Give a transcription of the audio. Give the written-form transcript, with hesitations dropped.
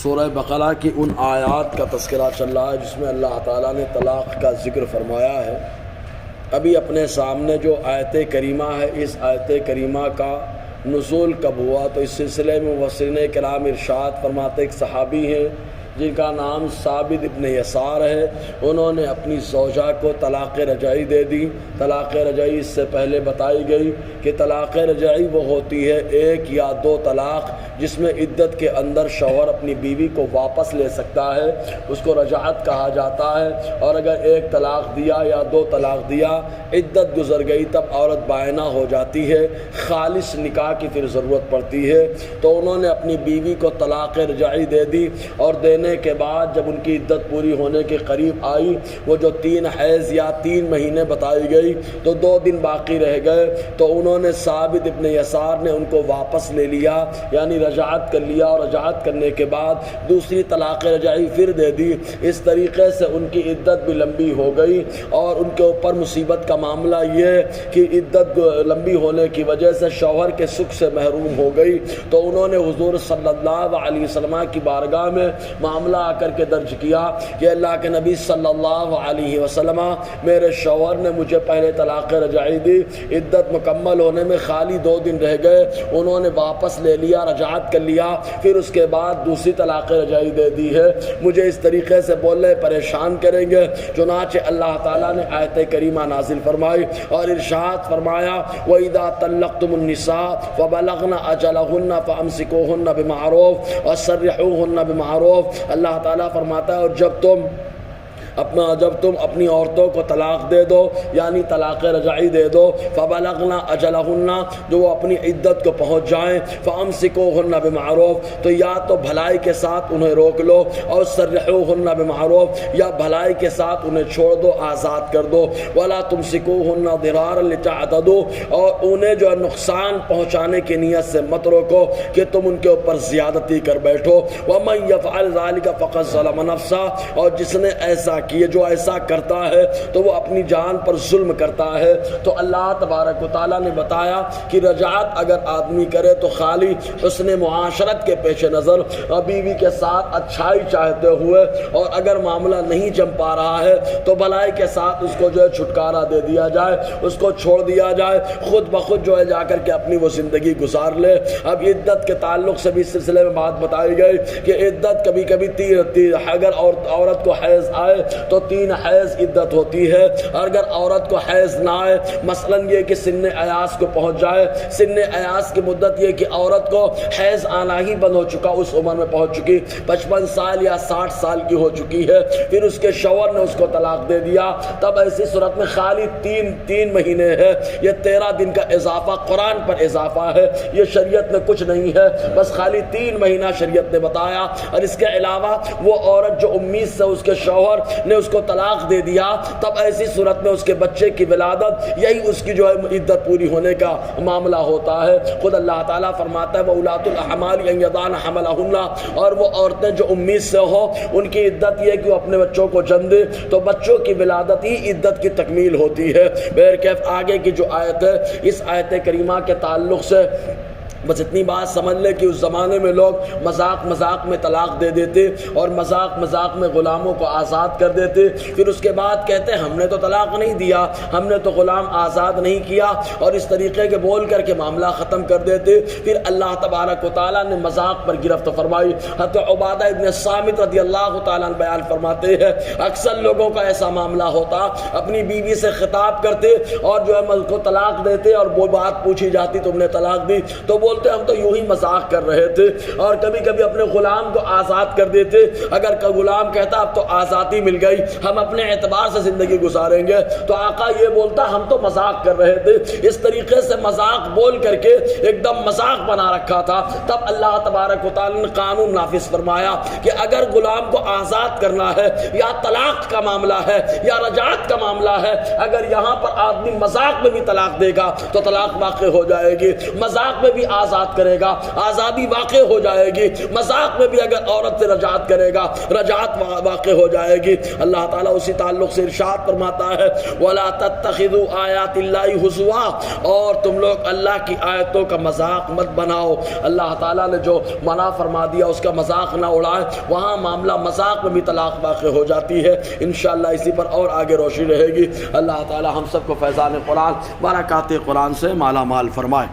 سورہ بقرہ کی ان آیات کا تذکرہ چل رہا ہے جس میں اللہ تعالیٰ نے طلاق کا ذکر فرمایا ہے۔ ابھی اپنے سامنے جو آیت کریمہ ہے، اس آیت کریمہ کا نزول کب ہوا، تو اس سلسلے میں مفسرین کرام ارشاد فرماتے ایک صحابی ہیں جن کا نام ثابت ابن یسار ہے، انہوں نے اپنی زوجہ کو طلاق رجعی دے دی۔ طلاق رجعی اس سے پہلے بتائی گئی کہ طلاق رجعی وہ ہوتی ہے ایک یا دو طلاق جس میں عدت کے اندر شوہر اپنی بیوی کو واپس لے سکتا ہے، اس کو رجعت کہا جاتا ہے۔ اور اگر ایک طلاق دیا یا دو طلاق دیا، عدت گزر گئی، تب عورت بائنہ ہو جاتی ہے، خالص نکاح کی پھر ضرورت پڑتی ہے۔ تو انہوں نے اپنی بیوی کو طلاق رجعی دے دی، اور دینے کے بعد جب ان کی عدت پوری ہونے کے قریب آئی، وہ جو 3 حیض یا 3 مہینے بتائی گئی تو 2 دن باقی رہ گئے، تو انہوں نے ثابت ابن یسار نے ان کو واپس لے لیا، یعنی رجعت کر لیا، اور رجعت کرنے کے بعد دوسری طلاق رجعی پھر دے دی۔ اس طریقے سے ان کی عدت بھی لمبی ہو گئی، اور ان کے اوپر مصیبت کا معاملہ یہ کہ عدت لمبی ہونے کی وجہ سے شوہر کے سکھ سے محروم ہو گئی۔ تو انہوں نے حضور صلی اللہ علیہ وسلم کی بارگاہ میں معاملہ آ کر کے درج کیا کہ اللہ کے نبی صلی اللہ علیہ وسلم، میرے شوہر نے مجھے پہلے طلاق رجعی دی، عدت مکمل ہونے میں خالی 2 دن رہ گئے، انہوں نے واپس لے لیا، رجعت کر لیا، پھر اس کے بعد دوسری طلاق رجعی دے دی ہے، مجھے اس طریقے سے بولے پریشان کریں گے۔ چنانچہ اللہ تعالیٰ نے آیت کریمہ نازل فرمائی اور ارشاد فرمایا وَإِذَا طَلَّقْتُمُ النِّسَاءَ فَبَلَغْنَ أَجَلَهُنَّ فَأَمْسِكُوهُنَّ بِمَعْرُوفٍ وَسَرِّحُوهُنَّ بِمَعْرُوفٍ۔ اللہ تعالیٰ فرماتا ہے اور جب تم اپنی عورتوں کو طلاق دے دو، یعنی طلاق رجعی دے دو، فَبَلَغْنَ أَجَلَهُنَّ، جو وہ اپنی عدت کو پہنچ جائیں، فَأَمْسِكُوهُنَّ بِمَعْرُوفٍ، تو یا تو بھلائی کے ساتھ انہیں روک لو، اور سَرِّحُوهُنَّ بِمَعْرُوفٍ، یا بھلائی کے ساتھ انہیں چھوڑ دو، آزاد کر دو، وَلَا تُمْسِكُوهُنَّ ضِرَارًا لِتَعْتَدُوا، اور انہیں جو ہے نقصان پہنچانے کی نیت سے مت روکو کہ تم ان کے اوپر زیادتی کر بیٹھو۔ وَمَنْ يَفْعَلْ ذَلِكَ فَقَدْ ظَلَمَ نَفْسَهُ، اور جس نے ایسا کیے، جو ایسا کرتا ہے تو وہ اپنی جان پر ظلم کرتا ہے۔ تو اللہ تبارک و تعالیٰ نے بتایا کہ رجعت اگر آدمی کرے تو خالی حسن معاشرت کے پیش نظر بیوی کے ساتھ اچھائی چاہتے ہوئے، اور اگر معاملہ نہیں جم پا رہا ہے تو بھلائی کے ساتھ اس کو جو ہے چھٹکارا دے دیا جائے، اس کو چھوڑ دیا جائے، خود بخود جو ہے جا کر کے اپنی وہ زندگی گزار لے۔ اب عدت کے تعلق سے بھی اس سلسلے میں بات بتائی گئی کہ عدت کبھی کبھی اگر عورت کو حیض آئے تو 3 حیض عدت ہوتی ہے، اور اگر عورت کو حیض نہ آئے، مثلا یہ کہ سن ایاس کو پہنچ جائے، سن ایاس کی مدت یہ کہ عورت کو حیض آنا ہی بند ہو چکا، اس عمر میں پہنچ چکی، 55 سال یا 60 سال کی ہو چکی ہے، پھر اس کے شوہر نے اس کو طلاق دے دیا، تب ایسی صورت میں خالی 3 مہینے ہے، یہ 13 دن کا اضافہ قرآن پر اضافہ ہے، یہ شریعت میں کچھ نہیں ہے، بس خالی 3 مہینہ شریعت نے بتایا۔ اور اس کے علاوہ وہ عورت جو امید سے اس کے شوہر نے اس کو طلاق دے دیا، تب ایسی صورت میں اس کے بچے کی ولادت یہی اس کی جو ہے عدت پوری ہونے کا معاملہ ہوتا ہے۔ خود اللہ تعالیٰ فرماتا ہے وَأُولَاتُ الْأَحْمَالِ أَن يَضَعْنَ حَمْلَهُنَّ، اور وہ عورتیں جو امید سے ہو، ان کی عدت یہ کہ وہ اپنے بچوں کو جنم دے، تو بچوں کی ولادت ہی عدت کی تکمیل ہوتی ہے۔ بہرکیف آگے کی جو آیت ہے، اس آیت کریمہ کے تعلق سے بس اتنی بات سمجھ لے کہ اس زمانے میں لوگ مذاق میں طلاق دے دیتے، اور مذاق میں غلاموں کو آزاد کر دیتے، پھر اس کے بعد کہتے ہیں ہم نے تو طلاق نہیں دیا، ہم نے تو غلام آزاد نہیں کیا، اور اس طریقے کے بول کر کے معاملہ ختم کر دیتے۔ پھر اللہ تبارک و تعالیٰ نے مذاق پر گرفت فرمائی۔ حضرت عبادہ ابن صامت رضی اللہ تعالیٰ عنہ بیان فرماتے ہیں اکثر لوگوں کا ایسا معاملہ ہوتا، اپنی بیوی سے خطاب کرتے اور جو ہے ملک کو طلاق دیتے، اور وہ بات پوچھی جاتی تم نے طلاق دی تو بولتے ہم تو یوں ہی مذاق کر رہے تھے، اور کبھی کبھی اپنے غلام کو آزاد کر دیتے، اگر غلام کہتا اب تو آزادی مل گئی، ہم اپنے اعتبار سے زندگی گزاریں گے، تو آقا یہ بولتا ہم تو مذاق کر رہے تھے۔ اس طریقے سے مذاق بول کر کے ایک دم مذاق بنا رکھا تھا۔ تب اللہ تبارک و تعالی نے قانون نافذ فرمایا کہ اگر غلام کو آزاد کرنا ہے، یا طلاق کا معاملہ ہے یا رجعت کا معاملہ ہے، اگر یہاں پر آدمی مذاق میں بھی طلاق دے گا تو طلاق واقع ہو جائے گی، مذاق میں بھی آزاد کرے گا آزادی واقع ہو جائے گی، مذاق میں بھی اگر عورت سے رجعت کرے گا رجعت واقع ہو جائے گی۔ اللہ تعالیٰ اسی تعلق سے ارشاد فرماتا ہے وَلَا تَتَّخِذُوا آیَاتِ اللَّهِ هُزُوًا، اور تم لوگ اللہ کی آیتوں کا مذاق مت بناؤ۔ اللہ تعالیٰ نے جو منع فرما دیا اس کا مذاق نہ اڑائے، وہاں معاملہ مذاق میں بھی طلاق واقع ہو جاتی ہے۔ انشاءاللہ اسی پر اور آگے روشنی رہے گی۔ اللہ تعالیٰ ہم سب کو فیضان قرآن برکات قرآن سے مالا مال فرمائے۔